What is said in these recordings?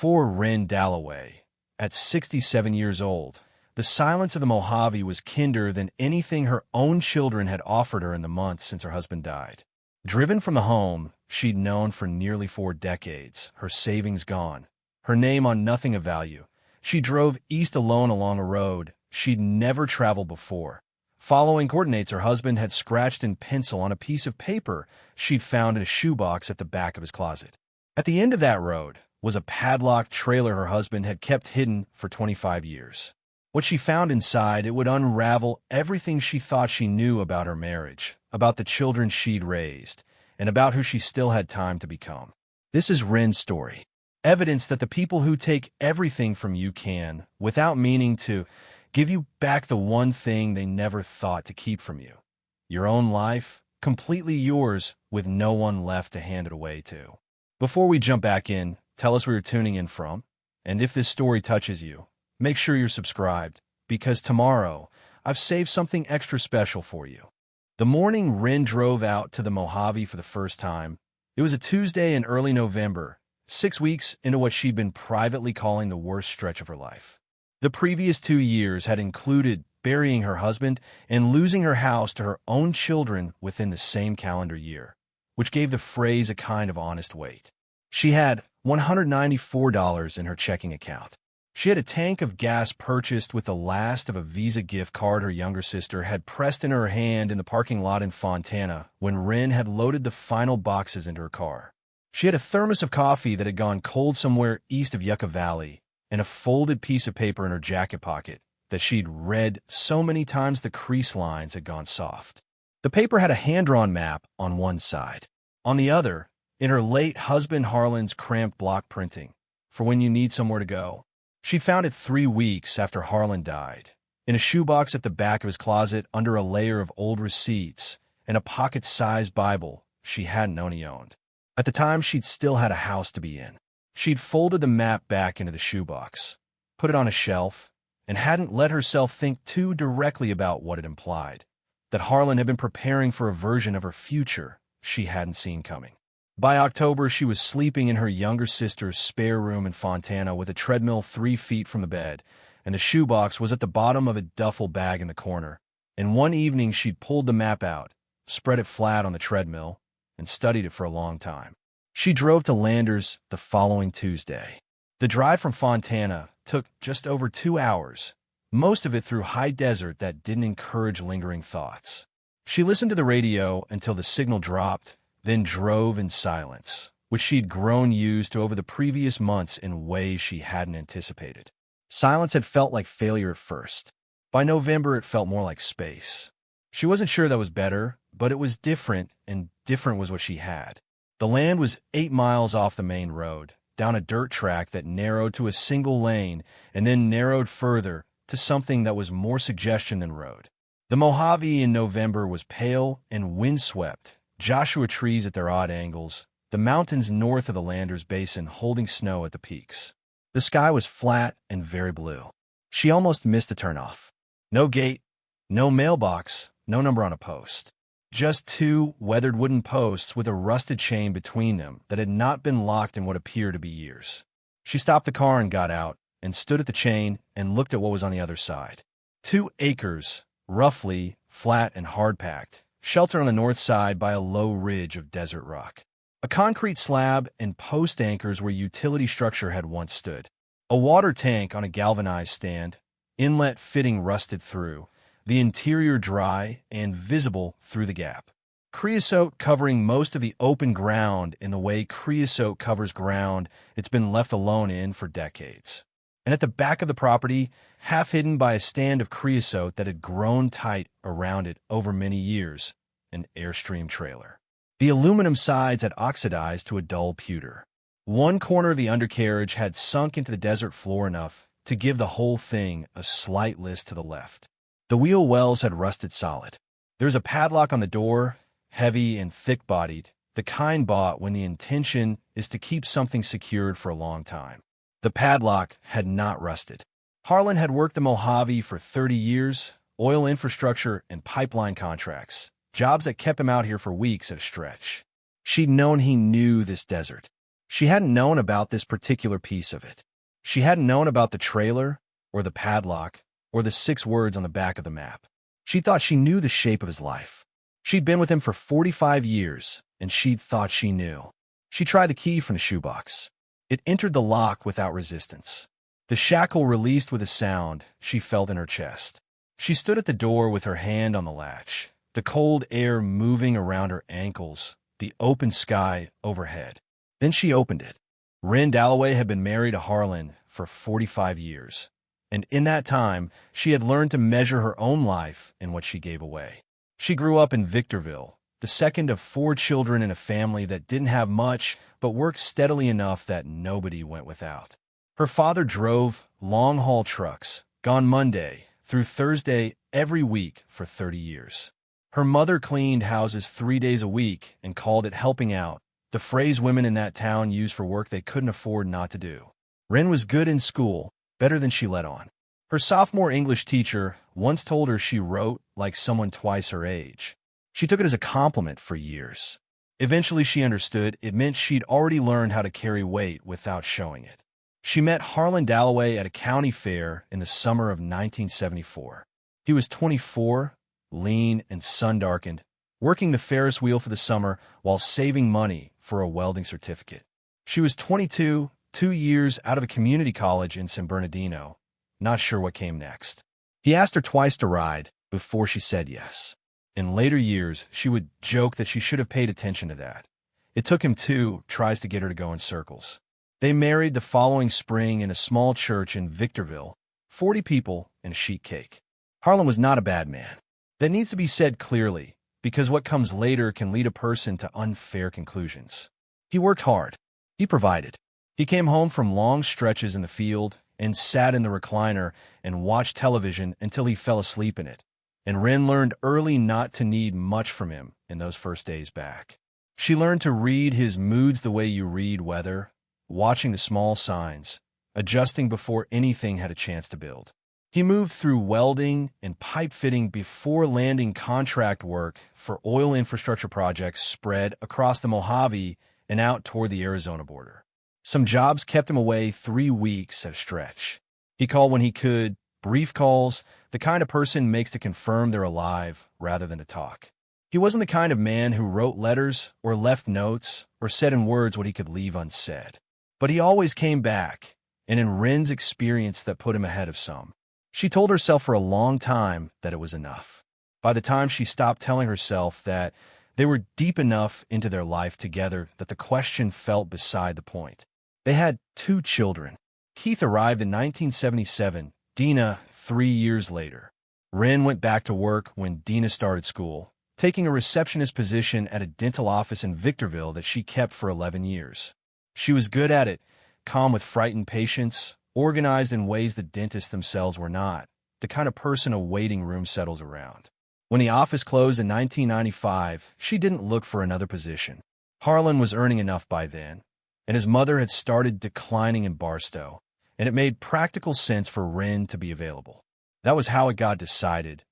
before Wren Dalloway. At 67 years old, the silence of the Mojave was kinder than anything her own children had offered her in the months since her husband died. Driven from the home she'd known for nearly 4 decades, her savings gone, her name on nothing of value, she drove east alone along a road she'd never traveled before, following coordinates her husband had scratched in pencil on a piece of paper she'd found in a shoebox at the back of his closet. At the end of that road was a padlocked trailer her husband had kept hidden for 25 years. What she found inside, it would unravel everything she thought she knew about her marriage, about the children she'd raised, and about who she still had time to become. This is Wren's story. Evidence that the people who take everything from you can, without meaning to, give you back the one thing they never thought to keep from you. Your own life, completely yours, with no one left to hand it away to. Before we jump back in, tell us where you're tuning in from, and if this story touches you, make sure you're subscribed, because tomorrow, I've saved something extra special for you. The morning Wren drove out to the Mojave for the first time, it was a Tuesday in early November, 6 weeks into what she'd been privately calling the worst stretch of her life. The previous 2 years had included burying her husband and losing her house to her own children within the same calendar year, which gave the phrase a kind of honest weight. She had $194 in her checking account. She had a tank of gas purchased with the last of a Visa gift card her younger sister had pressed in her hand in the parking lot in Fontana when Wren had loaded the final boxes into her car. She had a thermos of coffee that had gone cold somewhere east of Yucca Valley, and a folded piece of paper in her jacket pocket that she'd read so many times the crease lines had gone soft. The paper had a hand-drawn map on one side. On the other, in her late husband Harlan's cramped block printing, for when you need somewhere to go. She'd found it 3 weeks after Harlan died, in a shoebox at the back of his closet under a layer of old receipts and a pocket-sized Bible she hadn't known he owned. At the time, she'd still had a house to be in. She'd folded the map back into the shoebox, put it on a shelf, and hadn't let herself think too directly about what it implied, that Harlan had been preparing for a version of her future she hadn't seen coming. By October, she was sleeping in her younger sister's spare room in Fontana with a treadmill 3 feet from the bed, and the shoebox was at the bottom of a duffel bag in the corner. And one evening, she'd pulled the map out, spread it flat on the treadmill, and studied it for a long time. She drove to Landers the following Tuesday. The drive from Fontana took just over 2 hours, most of it through high desert that didn't encourage lingering thoughts. She listened to the radio until the signal dropped, then drove in silence, which she'd grown used to over the previous months in ways she hadn't anticipated. Silence had felt like failure at first. By November, it felt more like space. She wasn't sure that was better, but it was different, and different was what she had. The land was 8 miles off the main road, down a dirt track that narrowed to a single lane and then narrowed further to something that was more suggestion than road. The Mojave in November was pale and windswept, Joshua trees at their odd angles, the mountains north of the Landers Basin holding snow at the peaks. The sky was flat and very blue. She almost missed the turnoff. No gate, no mailbox, no number on a post. Just 2 weathered wooden posts with a rusted chain between them that had not been locked in what appeared to be years. She stopped the car and got out, and stood at the chain and looked at what was on the other side. 2 acres, roughly, flat and hard-packed, sheltered on the north side by a low ridge of desert rock. A concrete slab and post anchors where utility structure had once stood. A water tank on a galvanized stand, inlet fitting rusted through, the interior dry and visible through the gap. Creosote covering most of the open ground in the way creosote covers ground it's been left alone in for decades. And at the back of the property, half hidden by a stand of creosote that had grown tight around it over many years, an Airstream trailer. The aluminum sides had oxidized to a dull pewter. One corner of the undercarriage had sunk into the desert floor enough to give the whole thing a slight list to the left. The wheel wells had rusted solid. There's a padlock on the door, heavy and thick-bodied, the kind bought when the intention is to keep something secured for a long time. The padlock had not rusted. Harlan had worked the Mojave for 30 years, oil infrastructure and pipeline contracts, jobs that kept him out here for weeks at a stretch. She'd known he knew this desert. She hadn't known about this particular piece of it. She hadn't known about the trailer, or the padlock, or the 6 words on the back of the map. She thought she knew the shape of his life. She'd been with him for 45 years, and she'd thought she knew. She tried the key from the shoebox. It entered the lock without resistance. The shackle released with a sound she felt in her chest. She stood at the door with her hand on the latch, the cold air moving around her ankles, the open sky overhead. Then she opened it. Wren Dalloway had been married to Harlan for 45 years, and in that time, she had learned to measure her own life in what she gave away. She grew up in Victorville, the second of 4 children in a family that didn't have much but worked steadily enough that nobody went without. Her father drove long-haul trucks, gone Monday through Thursday every week for 30 years. Her mother cleaned houses 3 days a week and called it helping out, the phrase women in that town used for work they couldn't afford not to do. Wren was good in school, better than she let on. Her sophomore English teacher once told her she wrote like someone twice her age. She took it as a compliment for years. Eventually she understood it meant she'd already learned how to carry weight without showing it. She met Harlan Dalloway at a county fair in the summer of 1974. He was 24, lean and sun-darkened, working the Ferris wheel for the summer while saving money for a welding certificate. She was 22, 2 years out of a community college in San Bernardino, not sure what came next. He asked her twice to ride before she said yes. In later years, she would joke that she should have paid attention to that. It took him 2 tries to get her to go in circles. They married the following spring in a small church in Victorville, 40 people and a sheet cake. Harlan was not a bad man. That needs to be said clearly, because what comes later can lead a person to unfair conclusions. He worked hard. He provided. He came home from long stretches in the field and sat in the recliner and watched television until he fell asleep in it. And Wren learned early not to need much from him in those first days back. She learned to read his moods the way you read weather, watching the small signs, adjusting before anything had a chance to build. He moved through welding and pipe fitting before landing contract work for oil infrastructure projects spread across the Mojave and out toward the Arizona border. Some jobs kept him away 3 weeks at a stretch. He called when he could, brief calls, the kind of person makes to confirm they're alive rather than to talk. He wasn't the kind of man who wrote letters or left notes or said in words what he could leave unsaid. But he always came back, and in Wren's experience that put him ahead of some. She told herself for a long time that it was enough. By the time she stopped telling herself that they were deep enough into their life together that the question felt beside the point. They had 2 children. Keith arrived in 1977, Dina 3 years later. Wren went back to work when Dina started school, taking a receptionist position at a dental office in Victorville that she kept for 11 years. She was good at it, calm with frightened patients, organized in ways the dentists themselves were not, the kind of person a waiting room settles around. When the office closed in 1995, she didn't look for another position. Harlan was earning enough by then, and his mother had started declining in Barstow, and it made practical sense for Wren to be available. That was how it got decided,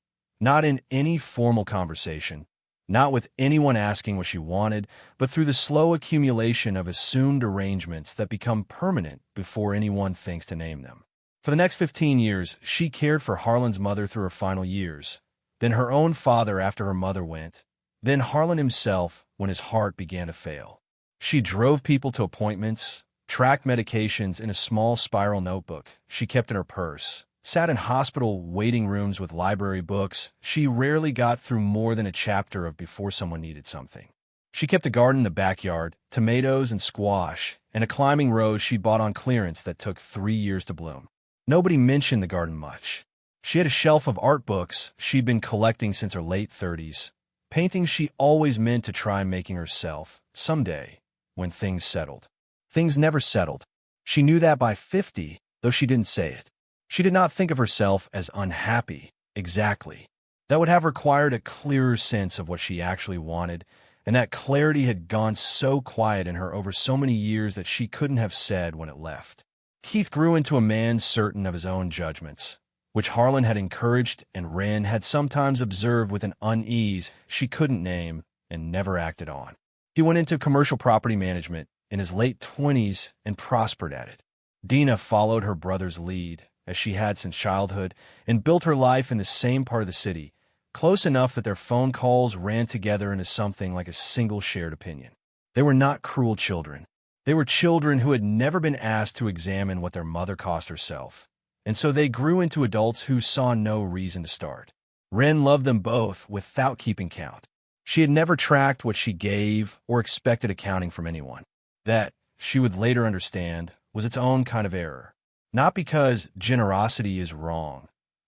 not in any formal conversation, not with anyone asking what she wanted, but through the slow accumulation of assumed arrangements that become permanent before anyone thinks to name them. For the next 15 years, she cared for Harlan's mother through her final years, then her own father after her mother went, then Harlan himself when his heart began to fail. She drove people to appointments, tracked medications in a small spiral notebook she kept in her purse, sat in hospital waiting rooms with library books. She rarely got through more than a chapter of before someone needed something. She kept a garden in the backyard, tomatoes and squash, and a climbing rose she'd bought on clearance that took 3 years to bloom. Nobody mentioned the garden much. She had a shelf of art books she'd been collecting since her late 30s, paintings she always meant to try making herself, someday, when things settled. Things never settled. She knew that by 50, though she didn't say it. She did not think of herself as unhappy, exactly. That would have required a clearer sense of what she actually wanted, and that clarity had gone so quiet in her over so many years that she couldn't have said when it left. Keith grew into a man certain of his own judgments, which Harlan had encouraged and Wren had sometimes observed with an unease she couldn't name and never acted on. He went into commercial property management, in his late 20s and prospered at it. Dina followed her brother's lead, as she had since childhood, and built her life in the same part of the city, close enough that their phone calls ran together into something like a single shared opinion. They were not cruel children. They were children who had never been asked to examine what their mother cost herself, and so they grew into adults who saw no reason to start. Wren loved them both without keeping count. She had never tracked what she gave or expected accounting from anyone. That, she would later understand, was its own kind of error. Not because generosity is wrong,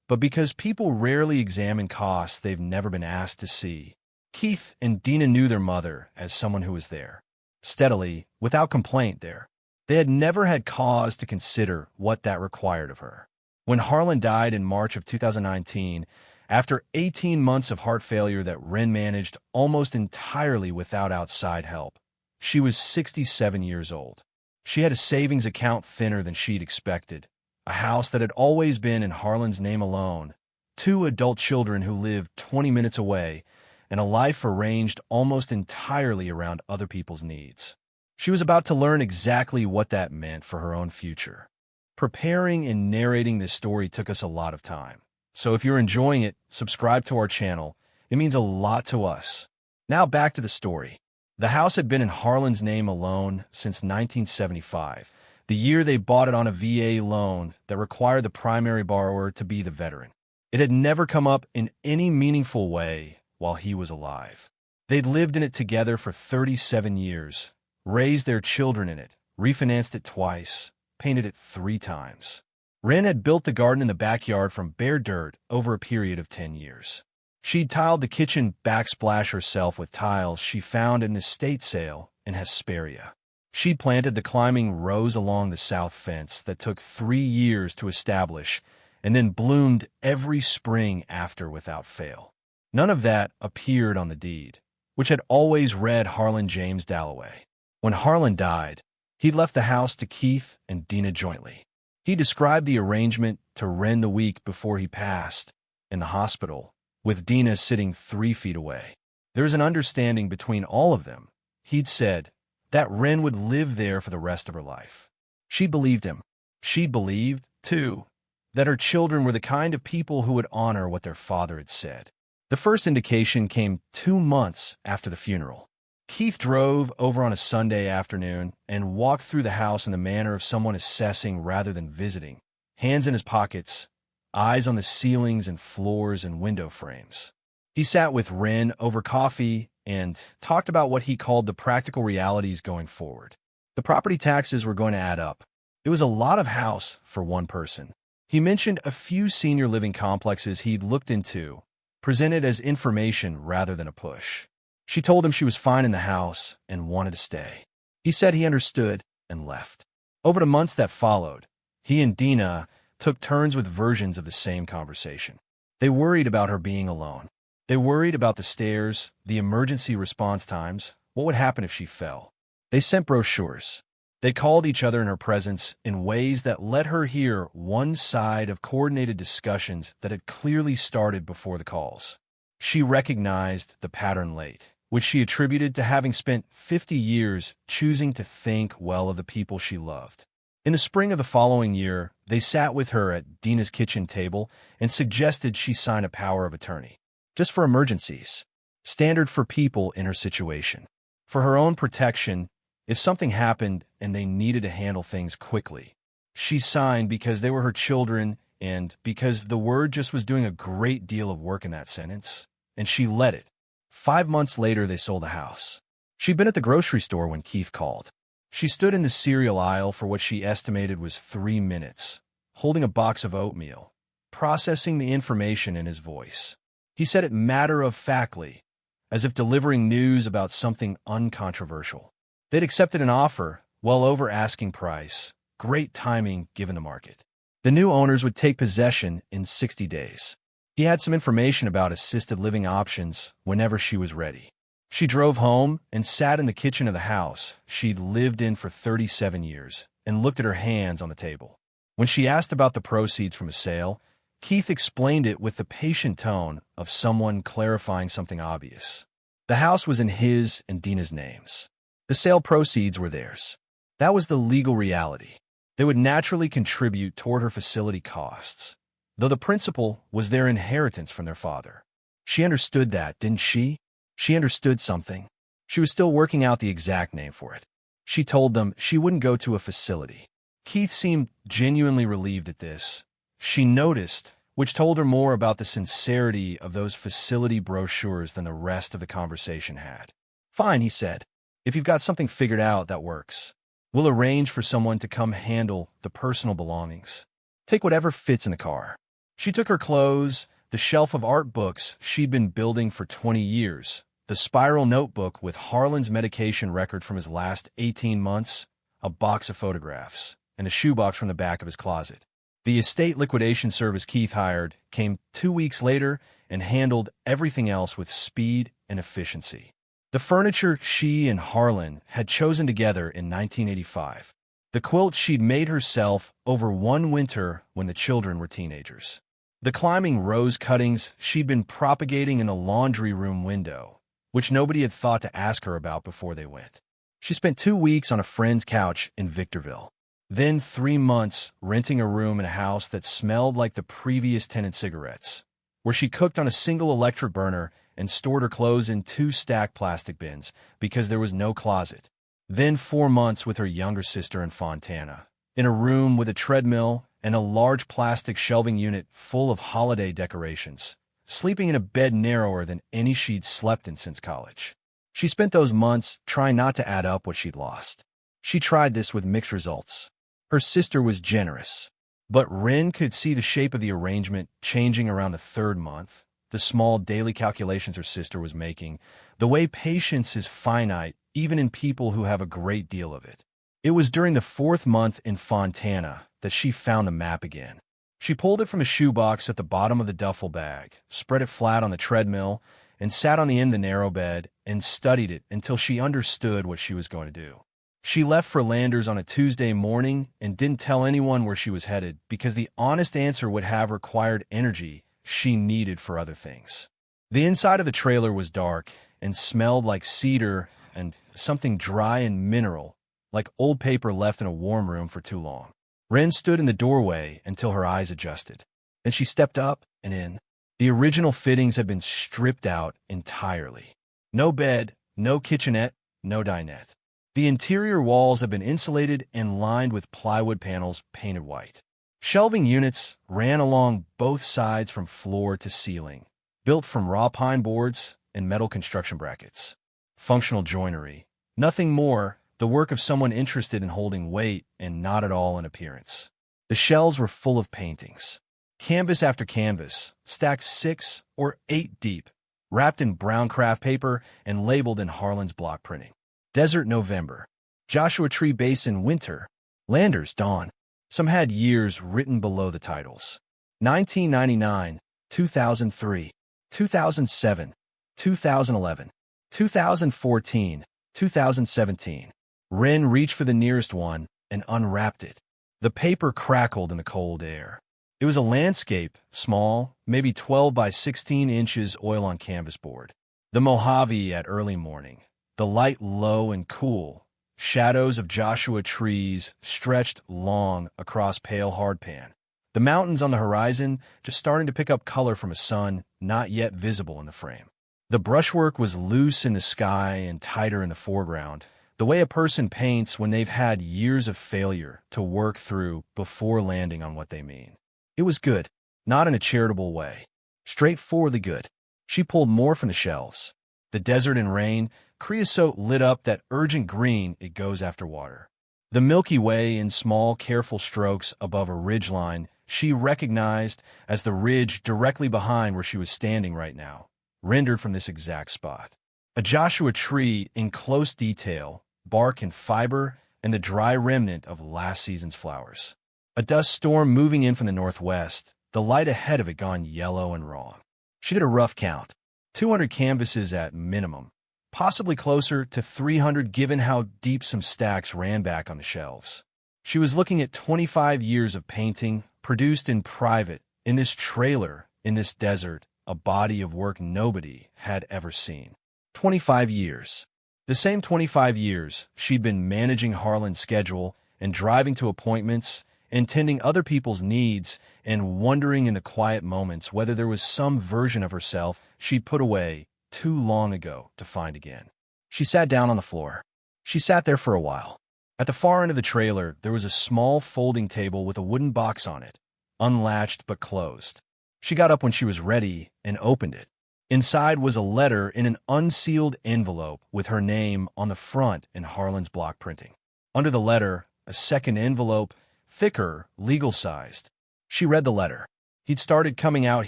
but because people rarely examine costs they've never been asked to see. Keith and Dina knew their mother as someone who was there, steadily, without complaint there. They had never had cause to consider what that required of her. When Harlan died in March of 2019, after 18 months of heart failure that Wren managed almost entirely without outside help, she was 67 years old. She had a savings account thinner than she'd expected, a house that had always been in Harlan's name alone, 2 adult children who lived 20 minutes away, and a life arranged almost entirely around other people's needs. She was about to learn exactly what that meant for her own future. Preparing and narrating this story took us a lot of time. So if you're enjoying it, subscribe to our channel. It means a lot to us. Now back to the story. The house had been in Harlan's name alone since 1975, the year they bought it on a VA loan that required the primary borrower to be the veteran. It had never come up in any meaningful way while he was alive. They'd lived in it together for 37 years, raised their children in it, refinanced it twice, painted it 3 times. Wren had built the garden in the backyard from bare dirt over a period of 10 years. She'd tiled the kitchen backsplash herself with tiles she found at an estate sale in Hesperia. She'd planted the climbing rose along the south fence that took 3 years to establish and then bloomed every spring after without fail. None of that appeared on the deed, which had always read Harlan James Dalloway. When Harlan died, he'd left the house to Keith and Dina jointly. He described the arrangement to Wren the week before he passed, in the hospital, with Dina sitting 3 feet away. There was an understanding between all of them, he'd said, that Wren would live there for the rest of her life. She believed him. She believed, too, that her children were the kind of people who would honor what their father had said. The first indication came 2 months after the funeral. Keith drove over on a Sunday afternoon and walked through the house in the manner of someone assessing rather than visiting, hands in his pockets, eyes on the ceilings and floors and window frames. He sat with Wren over coffee and talked about what he called the practical realities going forward. The property taxes were going to add up. It was a lot of house for one person. He mentioned a few senior living complexes he'd looked into, presented as information rather than a push. She told him she was fine in the house and wanted to stay. He said he understood and left. Over the months that followed, he and Dina took turns with versions of the same conversation. They worried about her being alone. They worried about the stairs, the emergency response times, what would happen if she fell. They sent brochures. They called each other in her presence in ways that let her hear one side of coordinated discussions that had clearly started before the calls. She recognized the pattern late, which she attributed to having spent 50 years choosing to think well of the people she loved. In the spring of the following year, they sat with her at Dina's kitchen table and suggested she sign a power of attorney, just for emergencies, standard for people in her situation. For her own protection, if something happened and they needed to handle things quickly. She signed because they were her children and because the word just was doing a great deal of work in that sentence, and she let it. 5 months later, they sold the house. She'd been at the grocery store when Keith called. She stood in the cereal aisle for what she estimated was 3 minutes, holding a box of oatmeal, processing the information in his voice. He said it matter-of-factly, as if delivering news about something uncontroversial. They'd accepted an offer, well over asking price, great timing given the market. The new owners would take possession in 60 days. He had some information about assisted living options whenever she was ready. She drove home and sat in the kitchen of the house she'd lived in for 37 years and looked at her hands on the table. When she asked about the proceeds from a sale, Keith explained it with the patient tone of someone clarifying something obvious. The house was in his and Dina's names. The sale proceeds were theirs. That was the legal reality. They would naturally contribute toward her facility costs, though the principal was their inheritance from their father. She understood that, didn't she? She understood something. She was still working out the exact name for it. She told them she wouldn't go to a facility. Keith seemed genuinely relieved at this. She noticed, which told her more about the sincerity of those facility brochures than the rest of the conversation had. Fine, he said. If you've got something figured out, that works. We'll arrange for someone to come handle the personal belongings. Take whatever fits in the car. She took her clothes, the shelf of art books she'd been building for 20 years, the spiral notebook with Harlan's medication record from his last 18 months, a box of photographs, and a shoebox from the back of his closet. The estate liquidation service Keith hired came 2 weeks later and handled everything else with speed and efficiency. The furniture she and Harlan had chosen together in 1985. The quilt she'd made herself over one winter when the children were teenagers. The climbing rose cuttings she'd been propagating in a laundry room window, which nobody had thought to ask her about before they went. She spent 2 weeks on a friend's couch in Victorville. Then 3 months renting a room in a house that smelled like the previous tenant's cigarettes, where she cooked on a single electric burner and stored her clothes in 2 stacked plastic bins because there was no closet. Then 4 months with her younger sister in Fontana, in a room with a treadmill and a large plastic shelving unit full of holiday decorations, sleeping in a bed narrower than any she'd slept in since college. She spent those months trying not to add up what she'd lost. She tried this with mixed results. Her sister was generous, but Wren could see the shape of the arrangement changing around the 3rd month, the small daily calculations her sister was making, the way patience is finite even in people who have a great deal of it. It was during the 4th month in Fontana that she found the map again. She pulled it from a shoebox at the bottom of the duffel bag, spread it flat on the treadmill, and sat on the end of the narrow bed and studied it until she understood what she was going to do. She left for Landers on a Tuesday morning and didn't tell anyone where she was headed because the honest answer would have required energy she needed for other things. The inside of the trailer was dark and smelled like cedar and something dry and mineral, like old paper left in a warm room for too long. Wren stood in the doorway until her eyes adjusted. Then she stepped up and in. The original fittings had been stripped out entirely. No bed, no kitchenette, no dinette. The interior walls had been insulated and lined with plywood panels painted white. Shelving units ran along both sides from floor to ceiling, built from raw pine boards and metal construction brackets. Functional joinery. Nothing more, the work of someone interested in holding weight and not at all in appearance. The shelves were full of paintings. Canvas after canvas, stacked 6 or 8 deep, wrapped in brown craft paper and labeled in Harlan's block printing. Desert November, Joshua Tree Basin Winter, Landers Dawn. Some had years written below the titles. 1999, 2003, 2007, 2011, 2014, 2017. Wren reached for the nearest one and unwrapped it. The paper crackled in the cold air. It was a landscape, small, maybe 12 by 16 inches oil on canvas board. The Mojave at early morning. The light low and cool, shadows of Joshua trees stretched long across pale hardpan. The mountains on the horizon just starting to pick up color from a sun not yet visible in the frame. The brushwork was loose in the sky and tighter in the foreground, the way a person paints when they've had years of failure to work through before landing on what they mean. It was good, not in a charitable way. Straightforwardly good. She pulled more from the shelves. The desert and rain, creosote lit up that urgent green it goes after water. The Milky Way in small, careful strokes above a ridgeline she recognized as the ridge directly behind where she was standing right now, rendered from this exact spot. A Joshua tree in close detail, bark and fiber, and the dry remnant of last season's flowers. A dust storm moving in from the northwest, the light ahead of it gone yellow and wrong. She did a rough count. 200 canvases at minimum, possibly closer to 300 given how deep some stacks ran back on the shelves. She was looking at 25 years of painting, produced in private, in this trailer, in this desert, a body of work nobody had ever seen. 25 years. The same 25 years she'd been managing Harlan's schedule and driving to appointments and tending other people's needs and wondering in the quiet moments whether there was some version of herself she'd put away too long ago to find again. She sat down on the floor. She sat there for a while. At the far end of the trailer, there was a small folding table with a wooden box on it, unlatched but closed. She got up when she was ready and opened it. Inside was a letter in an unsealed envelope with her name on the front in Harlan's block printing. Under the letter, a second envelope, thicker, legal-sized. She read the letter. He'd started coming out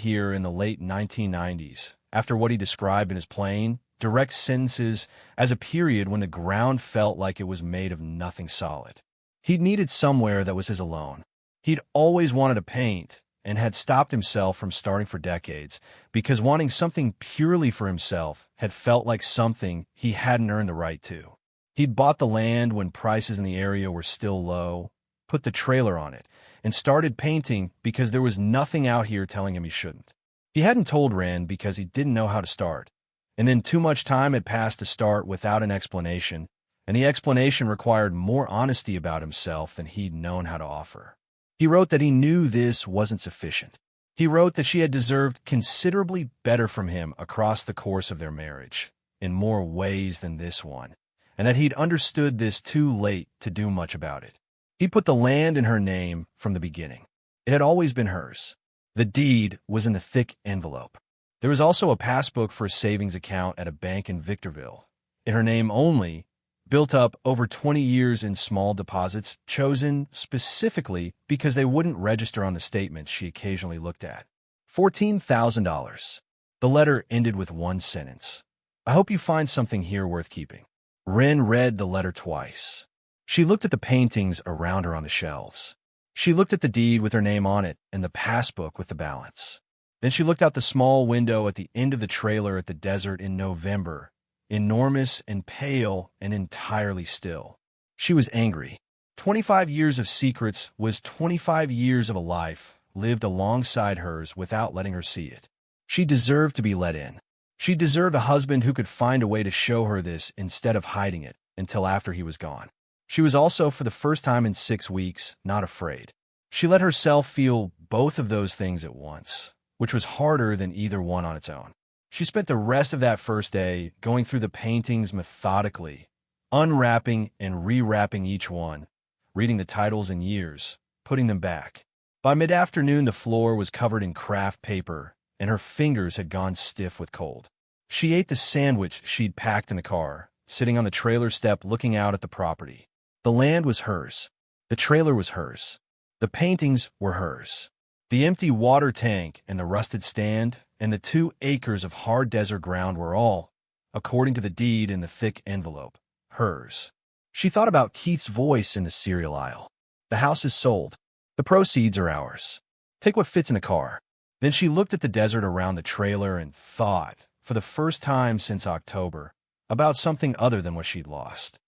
here in the late 1990s, after what he described in his plain, direct sentences as a period when the ground felt like it was made of nothing solid. He'd needed somewhere that was his alone. He'd always wanted to paint, and had stopped himself from starting for decades, because wanting something purely for himself had felt like something he hadn't earned the right to. He'd bought the land when prices in the area were still low, put the trailer on it, and started painting because there was nothing out here telling him he shouldn't. He hadn't told Wren because he didn't know how to start, and then too much time had passed to start without an explanation, and the explanation required more honesty about himself than he'd known how to offer. He wrote that he knew this wasn't sufficient. He wrote that she had deserved considerably better from him across the course of their marriage, in more ways than this one, and that he'd understood this too late to do much about it. He put the land in her name from the beginning. It had always been hers. The deed was in the thick envelope. There was also a passbook for a savings account at a bank in Victorville, in her name only, built up over 20 years in small deposits, chosen specifically because they wouldn't register on the statements she occasionally looked at. $14,000. The letter ended with one sentence. I hope you find something here worth keeping. Wren read the letter twice. She looked at the paintings around her on the shelves. She looked at the deed with her name on it and the passbook with the balance. Then she looked out the small window at the end of the trailer at the desert in November, enormous and pale and entirely still. She was angry. 25 years of secrets was 25 years of a life lived alongside hers without letting her see it. She deserved to be let in. She deserved a husband who could find a way to show her this instead of hiding it until after he was gone. She was also, for the first time in 6 weeks, not afraid. She let herself feel both of those things at once, which was harder than either one on its own. She spent the rest of that first day going through the paintings methodically, unwrapping and rewrapping each one, reading the titles and years, putting them back. By mid-afternoon, the floor was covered in craft paper, and her fingers had gone stiff with cold. She ate the sandwich she'd packed in the car, sitting on the trailer step looking out at the property. The land was hers. The trailer was hers. The paintings were hers. The empty water tank and the rusted stand and the 2 acres of hard desert ground were all, according to the deed in the thick envelope, hers. She thought about Keith's voice in the cereal aisle. The house is sold. The proceeds are ours. Take what fits in the car. Then she looked at the desert around the trailer and thought, for the first time since October, about something other than what she'd lost.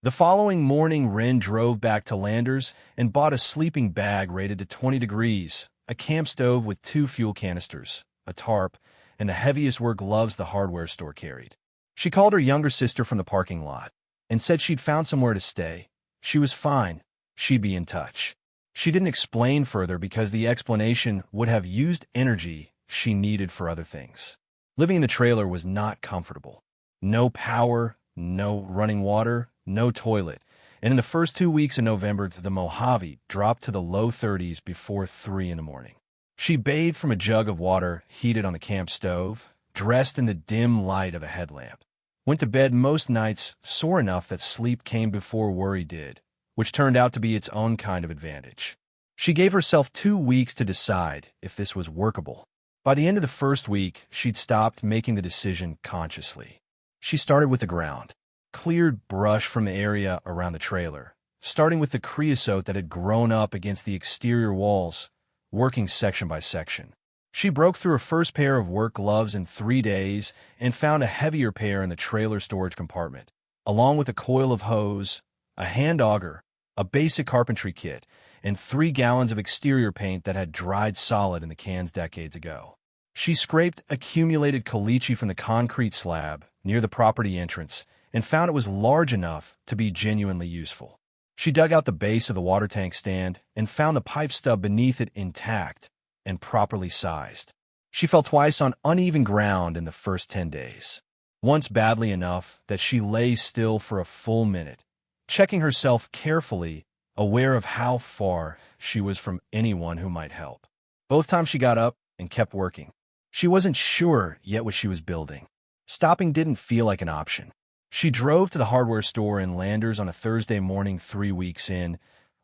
The following morning, Wren drove back to Landers and bought a sleeping bag rated to 20 degrees, a camp stove with 2 fuel canisters, a tarp, and the heaviest work gloves the hardware store carried. She called her younger sister from the parking lot and said she'd found somewhere to stay. She was fine. She'd be in touch. She didn't explain further because the explanation would have used energy she needed for other things. Living in the trailer was not comfortable. No power, no running water, no toilet, and in the first 2 weeks of November, the Mojave dropped to the low 30s before 3 in the morning. She bathed from a jug of water heated on the camp stove, dressed in the dim light of a headlamp, went to bed most nights sore enough that sleep came before worry did, which turned out to be its own kind of advantage. She gave herself 2 weeks to decide if this was workable. By the end of the first week, she'd stopped making the decision consciously. She started with the ground, cleared brush from the area around the trailer, starting with the creosote that had grown up against the exterior walls, working section by section. She broke through her first pair of work gloves in 3 days and found a heavier pair in the trailer storage compartment, along with a coil of hose, a hand auger, a basic carpentry kit, and 3 gallons of exterior paint that had dried solid in the cans decades ago. She scraped accumulated caliche from the concrete slab near the property entrance and found it was large enough to be genuinely useful. She dug out the base of the water tank stand and found the pipe stub beneath it intact and properly sized. She fell twice on uneven ground in the first 10 days. Once badly enough that she lay still for a full minute, checking herself carefully, aware of how far she was from anyone who might help. Both times she got up and kept working. She wasn't sure yet what she was building. Stopping didn't feel like an option. She drove to the hardware store in Landers on a Thursday morning 3 weeks in,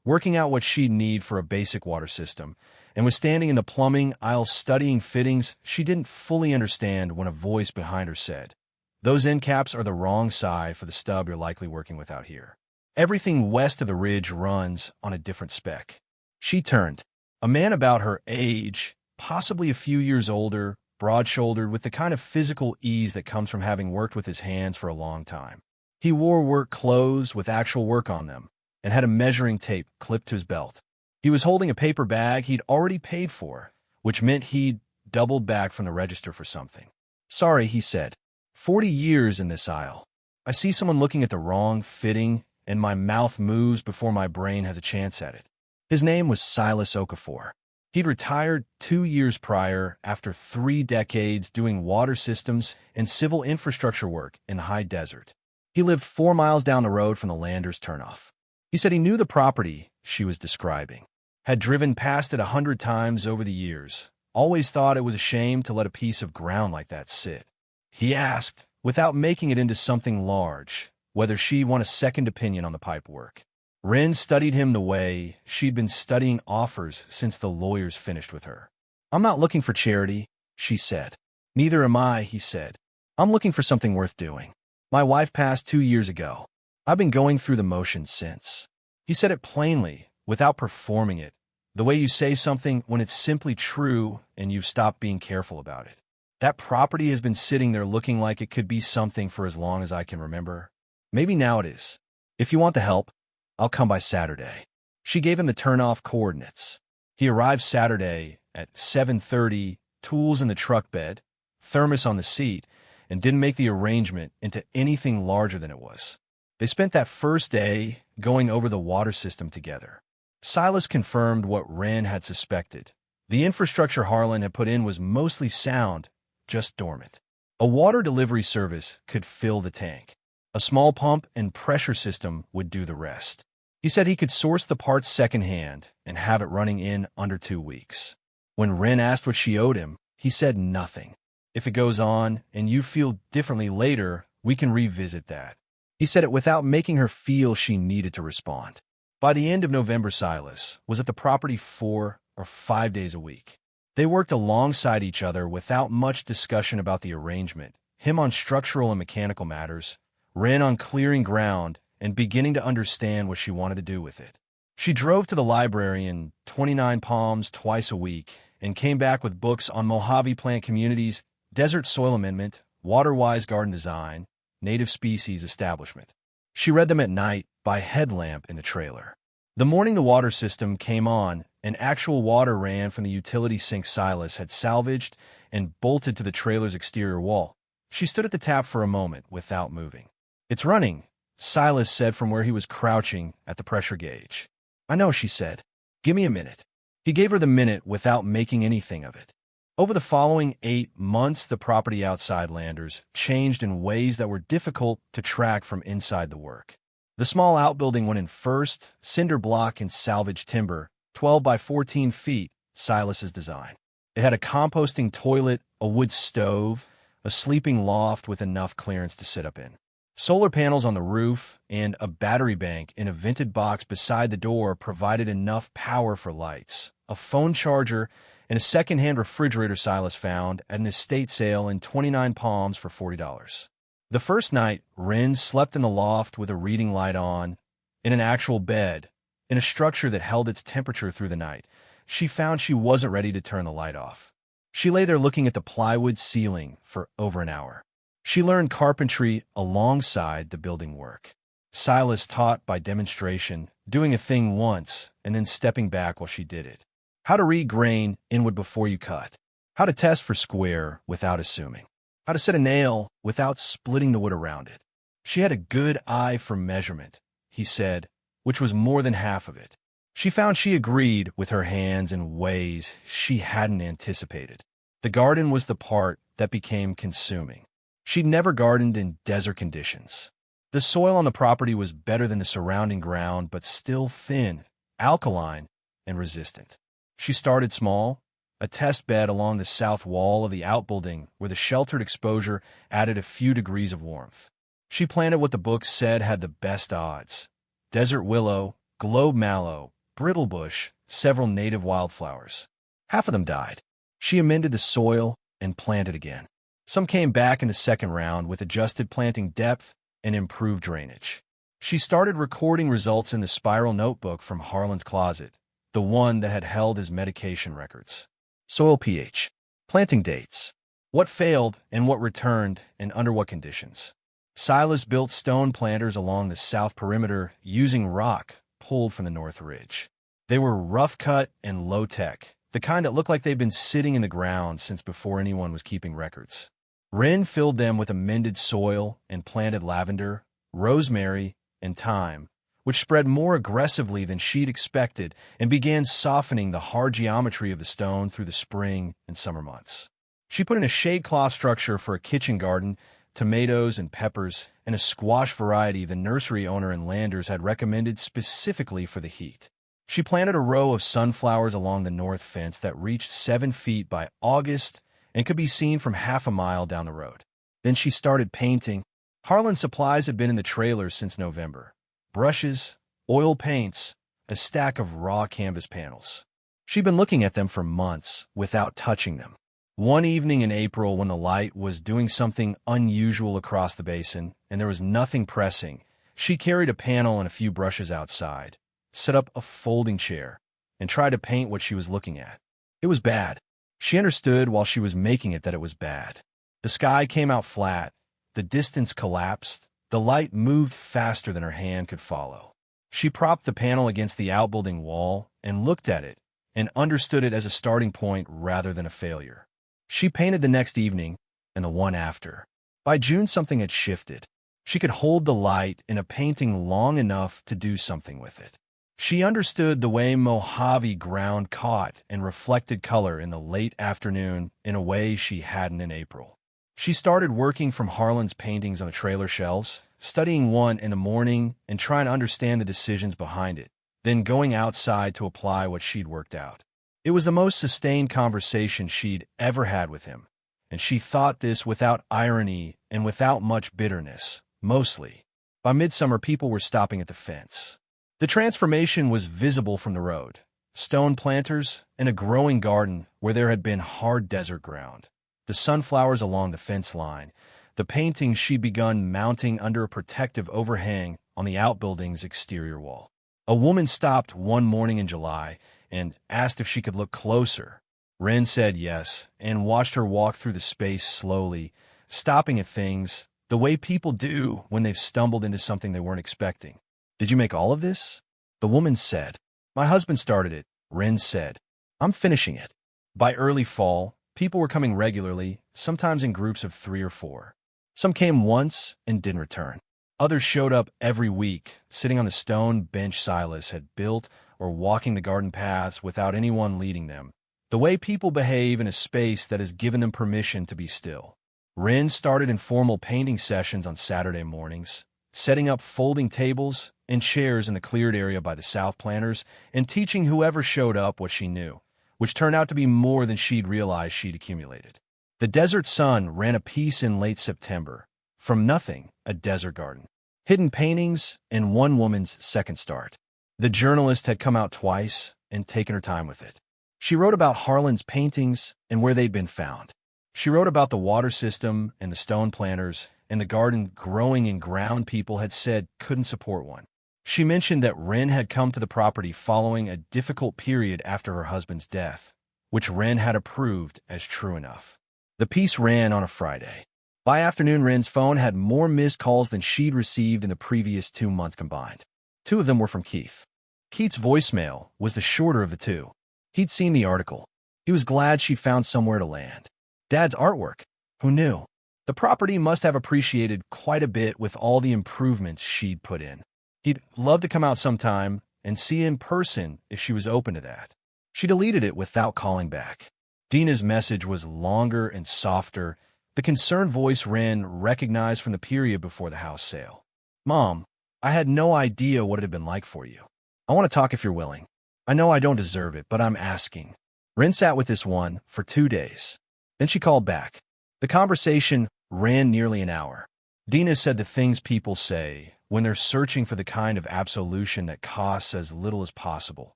working out what she'd need for a basic water system, and was standing in the plumbing aisle studying fittings she didn't fully understand when a voice behind her said, "Those end caps are the wrong size for the stub you're likely working with out here. Everything west of the ridge runs on a different spec." She turned. A man about her age, possibly a few years older, broad-shouldered, with the kind of physical ease that comes from having worked with his hands for a long time. He wore work clothes with actual work on them and had a measuring tape clipped to his belt. He was holding a paper bag he'd already paid for, which meant he'd doubled back from the register for something. "Sorry," he said. 40 years in this aisle. I see someone looking at the wrong fitting, and my mouth moves before my brain has a chance at it." His name was Silas Okafor. He'd retired 2 years prior after 3 decades doing water systems and civil infrastructure work in the high desert. He lived 4 miles down the road from the Landers turnoff. He said he knew the property she was describing, had driven past it 100 times over the years, always thought it was a shame to let a piece of ground like that sit. He asked, without making it into something large, whether she'd want a second opinion on the pipe work. Wren studied him the way she'd been studying offers since the lawyers finished with her. "I'm not looking for charity," she said. "Neither am I," he said. "I'm looking for something worth doing. My wife passed 2 years ago. I've been going through the motions since." He said it plainly, without performing it, the way you say something when it's simply true and you've stopped being careful about it. "That property has been sitting there looking like it could be something for as long as I can remember. Maybe now it is. If you want the help, I'll come by Saturday." She gave him the turn-off coordinates. He arrived Saturday at 7:30, tools in the truck bed, thermos on the seat, and didn't make the arrangement into anything larger than it was. They spent that first day going over the water system together. Silas confirmed what Wren had suspected. The infrastructure Harlan had put in was mostly sound, just dormant. A water delivery service could fill the tank. A small pump and pressure system would do the rest. He said he could source the parts secondhand and have it running in under 2 weeks. When Wren asked what she owed him, he said nothing. "If it goes on and you feel differently later, we can revisit that." He said it without making her feel she needed to respond. By the end of November, Silas was at the property 4 or 5 days a week. They worked alongside each other without much discussion about the arrangement, him on structural and mechanical matters, Wren on clearing ground and beginning to understand what she wanted to do with it. She drove to the library in 29 Palms twice a week and came back with books on Mojave plant communities, desert soil amendment, water-wise garden design, native species establishment. She read them at night by headlamp in the trailer. The morning the water system came on, and actual water ran from the utility sink Silas had salvaged and bolted to the trailer's exterior wall. She stood at the tap for a moment without moving. "It's running," Silas said from where he was crouching at the pressure gauge. "I know," she said. "Give me a minute." He gave her the minute without making anything of it. Over the following 8 months, the property outside Landers changed in ways that were difficult to track from inside the work. The small outbuilding went in first, cinder block and salvaged timber, 12 by 14 feet, Silas's design. It had a composting toilet, a wood stove, a sleeping loft with enough clearance to sit up in, solar panels on the roof, and a battery bank in a vented box beside the door provided enough power for lights, a phone charger, and a second-hand refrigerator Silas found at an estate sale in 29 Palms for $40. The first night, Wren slept in the loft with a reading light on, in an actual bed, in a structure that held its temperature through the night. She found she wasn't ready to turn the light off. She lay there looking at the plywood ceiling for over an hour. She learned carpentry alongside the building work. Silas taught by demonstration, doing a thing once and then stepping back while she did it. How to read grain inward before you cut. How to test for square without assuming. How to set a nail without splitting the wood around it. She had a good eye for measurement, he said, which was more than half of it. She found she agreed with her hands in ways she hadn't anticipated. The garden was the part that became consuming. She'd never gardened in desert conditions. The soil on the property was better than the surrounding ground, but still thin, alkaline, and resistant. She started small, a test bed along the south wall of the outbuilding where the sheltered exposure added a few degrees of warmth. She planted what the book said had the best odds: desert willow, globe mallow, brittlebush, several native wildflowers. Half of them died. She amended the soil and planted again. Some came back in the second round with adjusted planting depth and improved drainage. She started recording results in the spiral notebook from Harlan's closet, the one that had held his medication records. Soil pH, planting dates, what failed and what returned and under what conditions. Silas built stone planters along the south perimeter using rock pulled from the north ridge. They were rough-cut and low-tech, the kind that looked like they'd been sitting in the ground since before anyone was keeping records. Wren filled them with amended soil and planted lavender, rosemary, and thyme, which spread more aggressively than she'd expected and began softening the hard geometry of the stone through the spring and summer months. She put in a shade cloth structure for a kitchen garden, tomatoes and peppers, and a squash variety the nursery owner and Landers had recommended specifically for the heat. She planted a row of sunflowers along the north fence that reached 7 feet by August and could be seen from half a mile down the road. Then she started painting. Harlan's supplies had been in the trailer since November. Brushes, oil paints, a stack of raw canvas panels. She'd been looking at them for months without touching them. One evening in April, when the light was doing something unusual across the basin and there was nothing pressing, she carried a panel and a few brushes outside, set up a folding chair, and tried to paint what she was looking at. It was bad. She understood while she was making it that it was bad. The sky came out flat, the distance collapsed, the light moved faster than her hand could follow. She propped the panel against the outbuilding wall and looked at it and understood it as a starting point rather than a failure. She painted the next evening and the one after. By June, something had shifted. She could hold the light in a painting long enough to do something with it. She understood the way Mojave ground caught and reflected color in the late afternoon in a way she hadn't in April. She started working from Harlan's paintings on the trailer shelves, studying one in the morning and trying to understand the decisions behind it, then going outside to apply what she'd worked out. It was the most sustained conversation she'd ever had with him, and she thought this without irony and without much bitterness, mostly. By midsummer, people were stopping at the fence. The transformation was visible from the road: stone planters and a growing garden where there had been hard desert ground, the sunflowers along the fence line, the paintings she'd begun mounting under a protective overhang on the outbuilding's exterior wall. A woman stopped one morning in July and asked if she could look closer. Wren said yes and watched her walk through the space slowly, stopping at things the way people do when they've stumbled into something they weren't expecting. "Did you make all of this?" The woman said. "My husband started it," Wren said. "I'm finishing it." By early fall, people were coming regularly, sometimes in groups of 3 or 4. Some came once and didn't return. Others showed up every week, sitting on the stone bench Silas had built or walking the garden paths without anyone leading them, the way people behave in a space that has given them permission to be still. Wren started informal painting sessions on Saturday mornings, setting up folding tables and chairs in the cleared area by the south planters and teaching whoever showed up what she knew, which turned out to be more than she'd realized she'd accumulated. The Desert Sun ran a piece in late September, From Nothing, a Desert Garden. Hidden paintings and one woman's second start. The journalist had come out twice and taken her time with it. She wrote about Harlan's paintings and where they'd been found. She wrote about the water system and the stone planters and the garden growing in ground people had said couldn't support one. She mentioned that Wren had come to the property following a difficult period after her husband's death, which Wren had approved as true enough. The piece ran on a Friday. By afternoon, Wren's phone had more missed calls than she'd received in the previous 2 months combined. 2 of them were from Keith. Keith's voicemail was the shorter of the 2. He'd seen the article. He was glad she'd found somewhere to land. Dad's artwork. Who knew? The property must have appreciated quite a bit with all the improvements she'd put in. He'd love to come out sometime and see in person if she was open to that. She deleted it without calling back. Dina's message was longer and softer, the concerned voice Wren recognized from the period before the house sale. Mom, I had no idea what it had been like for you. I want to talk if you're willing. I know I don't deserve it, but I'm asking. Wren sat with this one for 2 days. Then she called back. The conversation ran nearly an hour. Dina said the things people say when they're searching for the kind of absolution that costs as little as possible,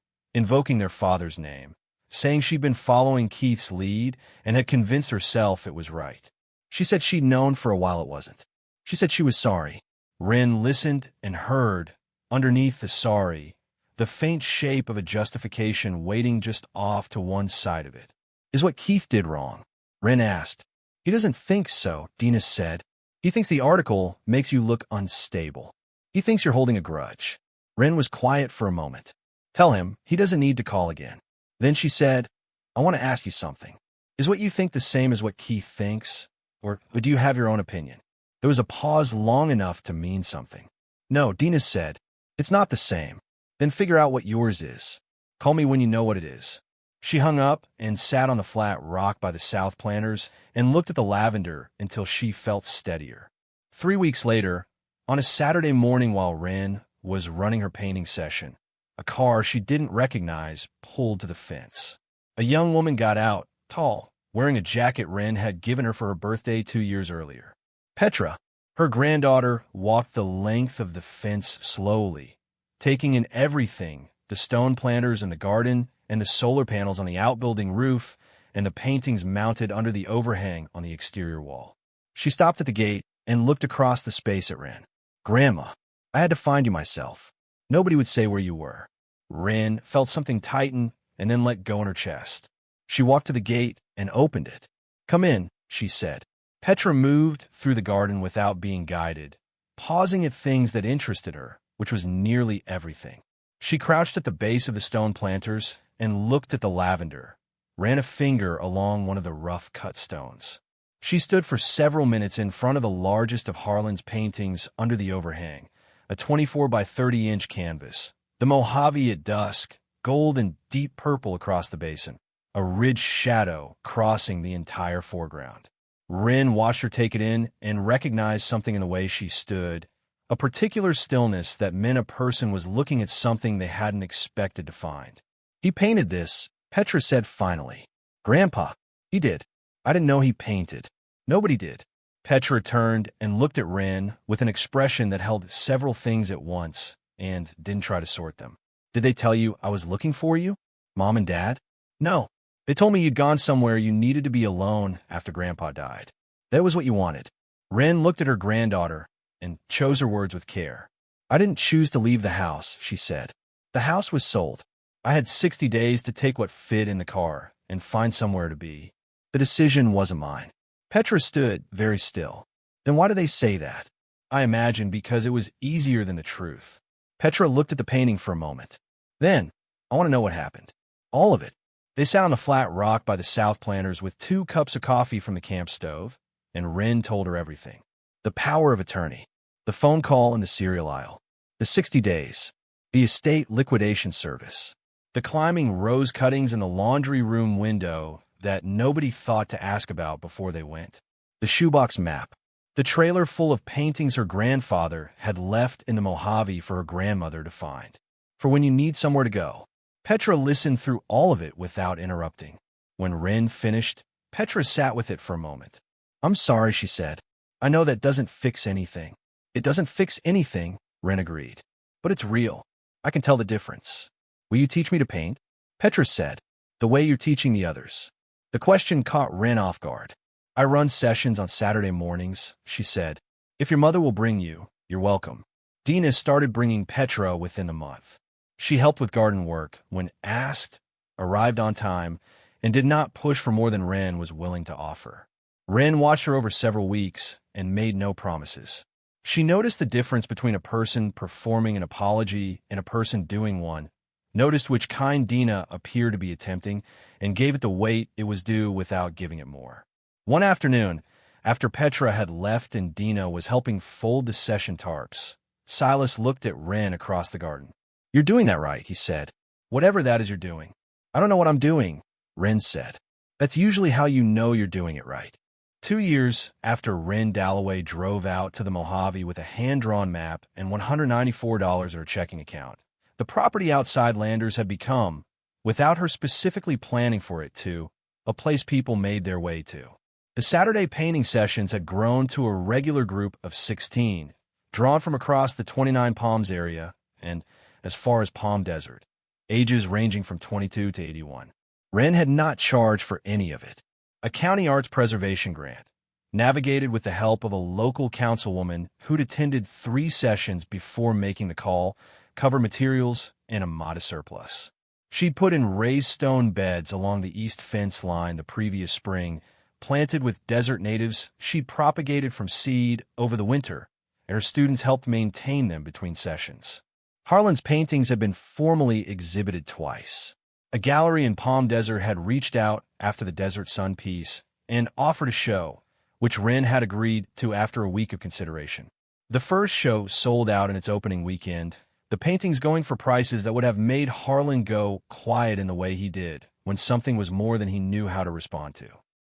invoking their father's name, saying she'd been following Keith's lead and had convinced herself it was right. She said she'd known for a while it wasn't. She said she was sorry. Wren listened and heard, underneath the sorry, the faint shape of a justification waiting just off to one side of it. Is what Keith did wrong? Wren asked. He doesn't think so, Dina said. He thinks the article makes you look unstable. He thinks you're holding a grudge. Wren was quiet for a moment. Tell him he doesn't need to call again. Then she said, I want to ask you something. Is what you think the same as what Keith thinks? Or do you have your own opinion? There was a pause long enough to mean something. No, Dina said. It's not the same. Then figure out what yours is. Call me when you know what it is. She hung up and sat on the flat rock by the south planters and looked at the lavender until she felt steadier. 3 weeks later, on a Saturday morning while Wren was running her painting session, a car she didn't recognize pulled to the fence. A young woman got out, tall, wearing a jacket Wren had given her for her birthday 2 years earlier. Petra, her granddaughter, walked the length of the fence slowly, taking in everything, the stone planters in the garden and the solar panels on the outbuilding roof and the paintings mounted under the overhang on the exterior wall. She stopped at the gate and looked across the space at Wren. Grandma, I had to find you myself. Nobody would say where you were. Wren felt something tighten and then let go in her chest. She walked to the gate and opened it. Come in, she said. Petra moved through the garden without being guided, pausing at things that interested her, which was nearly everything. She crouched at the base of the stone planters and looked at the lavender, ran a finger along one of the rough-cut stones. She stood for several minutes in front of the largest of Harlan's paintings under the overhang, a 24 by 30-inch canvas, the Mojave at dusk, gold and deep purple across the basin, a ridged shadow crossing the entire foreground. Wren watched her take it in and recognized something in the way she stood, a particular stillness that meant a person was looking at something they hadn't expected to find. He painted this, Petra said finally. Grandpa, he did. I didn't know he painted. Nobody did. Petra turned and looked at Wren with an expression that held several things at once and didn't try to sort them. Did they tell you I was looking for you? Mom and Dad? No. They told me you'd gone somewhere you needed to be alone after Grandpa died. That was what you wanted. Wren looked at her granddaughter and chose her words with care. I didn't choose to leave the house, she said. The house was sold. I had 60 days to take what fit in the car and find somewhere to be. The decision wasn't mine. Petra stood very still. Then why do they say that? I imagine because it was easier than the truth. Petra looked at the painting for a moment. Then, I want to know what happened. All of it. They sat on the flat rock by the south planters with 2 cups of coffee from the camp stove, and Wren told her everything. The power of attorney, the phone call in the cereal aisle, the 60 days, the estate liquidation service, the climbing rose cuttings in the laundry room window that nobody thought to ask about before they went, the shoebox map, the trailer full of paintings her grandfather had left in the Mojave for her grandmother to find, for when you need somewhere to go. Petra listened through all of it without interrupting. When Wren finished, Petra sat with it for a moment. I'm sorry, she said. I know that doesn't fix anything. It doesn't fix anything, Wren agreed. But it's real. I can tell the difference. Will you teach me to paint? Petra said, the way you're teaching the others. The question caught Wren off guard. I run sessions on Saturday mornings, she said. If your mother will bring you, you're welcome. Dina started bringing Petra within the month. She helped with garden work when asked, arrived on time, and did not push for more than Wren was willing to offer. Wren watched her over several weeks and made no promises. She noticed the difference between a person performing an apology and a person doing one, noticed which kind Dina appeared to be attempting, and gave it the weight it was due without giving it more. One afternoon, After Petra had left and Dina was helping fold the session tarps, Silas looked at Wren across the garden. "You're doing that right," he said. "Whatever that is you're doing." "I don't know what I'm doing," Wren said. "That's usually how you know you're doing it right." 2 years after Wren Dalloway drove out to the Mojave with a hand-drawn map and $194 in her checking account, the property outside Landers had become, without her specifically planning for it to, a place people made their way to. The Saturday painting sessions had grown to a regular group of 16, drawn from across the 29 Palms area and as far as Palm Desert, ages ranging from 22 to 81. Wren had not charged for any of it. A county arts preservation grant, navigated with the help of a local councilwoman who'd attended 3 sessions before making the call, cover materials, and a modest surplus. She'd put in raised stone beds along the east fence line the previous spring, planted with desert natives she'd propagated from seed over the winter, and her students helped maintain them between sessions. Harlan's paintings had been formally exhibited twice. A gallery in Palm Desert had reached out after the Desert Sun piece and offered a show, which Wren had agreed to after a week of consideration. The first show sold out in its opening weekend, the paintings going for prices that would have made Harlan go quiet in the way he did when something was more than he knew how to respond to.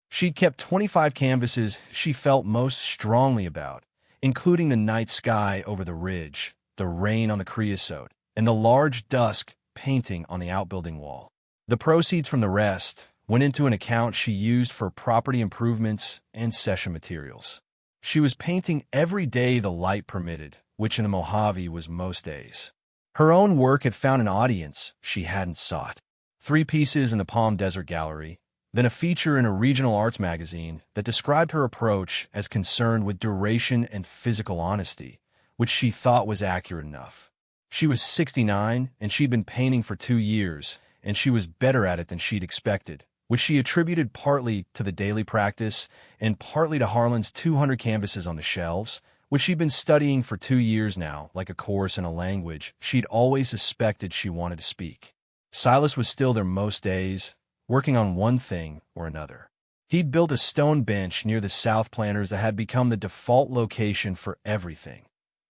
She'd kept 25 canvases she felt most strongly about, including the night sky over the ridge, the rain on the creosote, and the large dusk painting on the outbuilding wall. The proceeds from the rest went into an account she used for property improvements and session materials. She was painting every day the light permitted, which in the Mojave was most days. Her own work had found an audience she hadn't sought. 3 pieces in the Palm Desert Gallery, then a feature in a regional arts magazine that described her approach as concerned with duration and physical honesty, which she thought was accurate enough. She was 69, and she'd been painting for 2 years, and she was better at it than she'd expected, which she attributed partly to the daily practice and partly to Harlan's 200 canvases on the shelves, which she'd been studying for 2 years now, like a course in a language she'd always suspected she wanted to speak. Silas was still there most days, working on one thing or another. He'd built a stone bench near the South Planters that had become the default location for everything.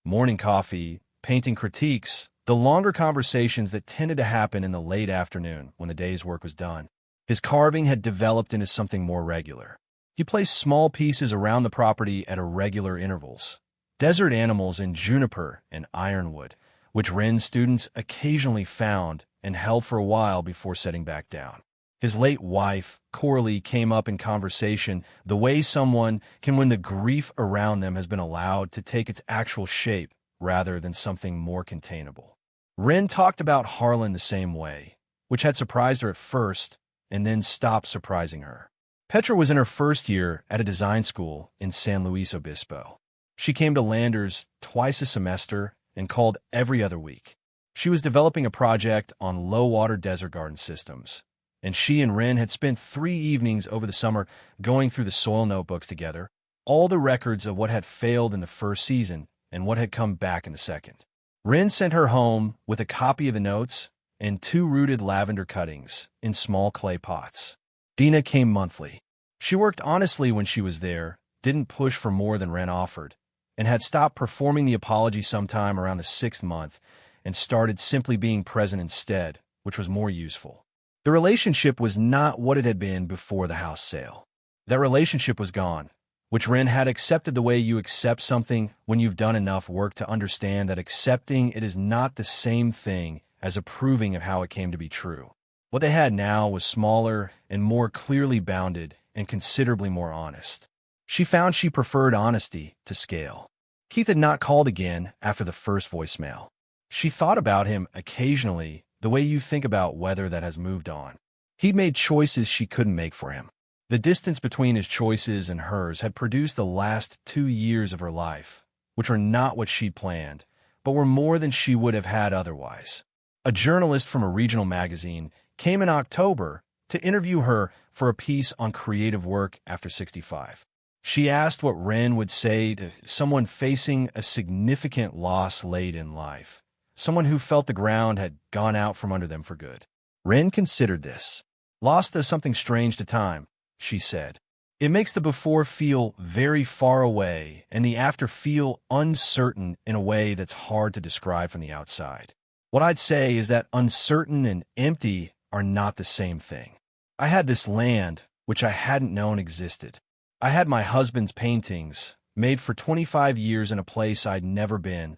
Morning coffee, painting critiques, the longer conversations that tended to happen in the late afternoon when the day's work was done. His carving had developed into something more regular. He placed small pieces around the property at irregular intervals. Desert animals in juniper and ironwood, which Wren's students occasionally found and held for a while before setting back down. His late wife, Coralie, came up in conversation the way someone can when the grief around them has been allowed to take its actual shape rather than something more containable. Wren talked about Harlan the same way, which had surprised her at first and then stopped surprising her. Petra was in her first year at a design school in San Luis Obispo. She came to Landers twice a semester and called every other week. She was developing a project on low-water desert garden systems, and she and Wren had spent 3 evenings over the summer going through the soil notebooks together, all the records of what had failed in the first season and what had come back in the second. Wren sent her home with a copy of the notes and 2 rooted lavender cuttings in small clay pots. Dina came monthly. She worked honestly when she was there, didn't push for more than Wren offered, and had stopped performing the apology sometime around the 6th month and started simply being present instead, which was more useful. The relationship was not what it had been before the house sale. That relationship was gone, which Wren had accepted the way you accept something when you've done enough work to understand that accepting it is not the same thing as approving of how it came to be true. What they had now was smaller and more clearly bounded and considerably more honest. She found she preferred honesty to scale. Keith had not called again after the first voicemail. She thought about him occasionally the way you think about weather that has moved on. He'd made choices she couldn't make for him. The distance between his choices and hers had produced the last 2 years of her life, which were not what she'd planned, but were more than she would have had otherwise. A journalist from a regional magazine came in October to interview her for a piece on creative work after 65. She asked what Wren would say to someone facing a significant loss late in life, someone who felt the ground had gone out from under them for good. Wren considered this. "Loss does something strange to time," she said. It makes the before feel very far away and the after feel uncertain in a way that's hard to describe from the outside. What I'd say is that uncertain and empty are not the same thing. I had this land, which I hadn't known existed. I had my husband's paintings, made for 25 years in a place I'd never been,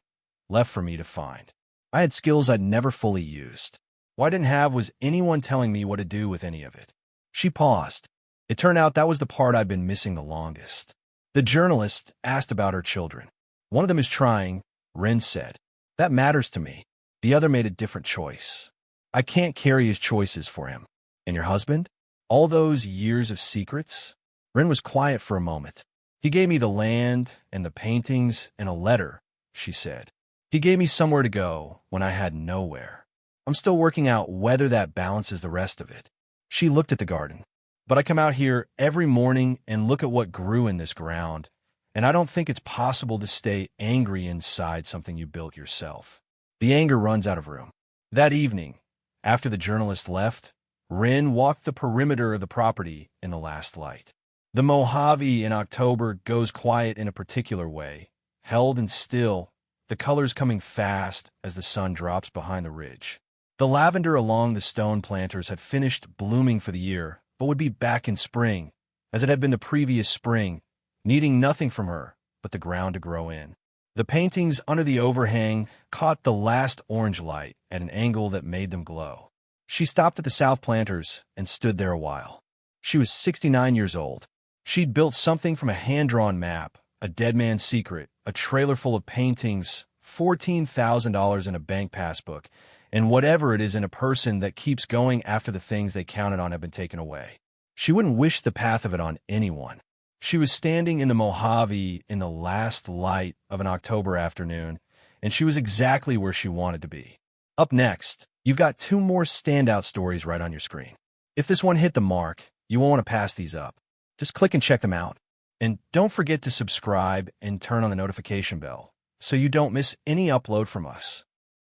left for me to find. I had skills I'd never fully used. What I didn't have was anyone telling me what to do with any of it. She paused. It turned out that was the part I'd been missing the longest. The journalist asked about her children. One of them is trying, Wren said. That matters to me. The other made a different choice. I can't carry his choices for him. And your husband? All those years of secrets? Wren was quiet for a moment. He gave me the land and the paintings and a letter, she said. He gave me somewhere to go when I had nowhere. I'm still working out whether that balances the rest of it. She looked at the garden. But I come out here every morning and look at what grew in this ground, and I don't think it's possible to stay angry inside something you built yourself. The anger runs out of room. That evening, after the journalist left, Wren walked the perimeter of the property in the last light. The Mojave in October goes quiet in a particular way, held and still, the colors coming fast as the sun drops behind the ridge. The lavender along the stone planters had finished blooming for the year, but would be back in spring, as it had been the previous spring, needing nothing from her but the ground to grow in. The paintings under the overhang caught the last orange light at an angle that made them glow. She stopped at the south planters and stood there a while. She was 69 years old. She'd built something from a hand-drawn map, a dead man's secret, a trailer full of paintings, $14,000 in a bank passbook, and whatever it is in a person that keeps going after the things they counted on have been taken away. She wouldn't wish the path of it on anyone. She was standing in the Mojave in the last light of an October afternoon, and she was exactly where she wanted to be. Up next, you've got 2 more standout stories right on your screen. If this one hit the mark, you won't want to pass these up. Just click and check them out. And don't forget to subscribe and turn on the notification bell so you don't miss any upload from us.